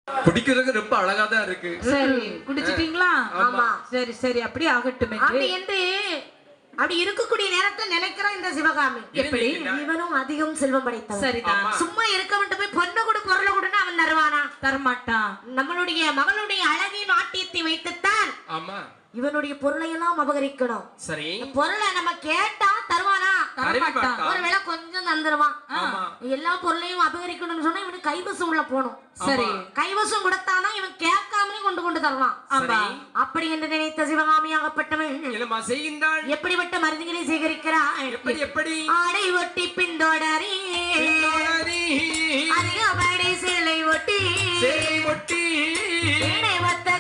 குடிக்கிறதுக்கு ரொம்ப அழகா தான் இருக்கு. சரி குடிச்சிட்டீங்களா? ஆமா. சரி சரி அப்படி ஆகட்டும். அப்படி என்று அப்படி இருக்கக்கூடிய நேரத்துல நினைக்கிற இந்த சிவகாமி எப்படி? இவனும் அதிகம் செல்வம் படைத்தவன். சரிதான். சும்மா இருக்க மட்டும் போய் பொண்ணு கொடு பொருளை கொடுன்னு அவன் தருவானா? தரமாட்டான். நம்மளுடைய மகளுடைய அழகிய நாட்டியத்தை வைத்துத்தான் ஆமா இவனுடைய பொருளை எல்லாம் அபகரிக்கணும். சரி பொருளை நம்ம கேட்டா தருவானா? தரமாட்டான். ஒருவேளை கொஞ்சம் தந்துருவான். ஆமா எல்லா பொருளையும் அபகரிக்கணும்னு சொன்னா இவனுக்கு கைவசம் உள்ள போகணும். சரி கைவசம் கொடுத்தானா இவன் கேட்காமலே கொண்டு தருவான். ஆமா. அப்படி என்று நினைத்த சிவகாமியாகப்பட்டவன் என்னமா செய்கின்றாள்? எப்படிப்பட்ட மருந்துகளை சேகரிக்கிறான்? எப்படி எப்படி? ஆடை ஒட்டி பின்தொடரி அதிகப்படி சேலை ஒட்டி சேலை ஒட்டி ஒத்த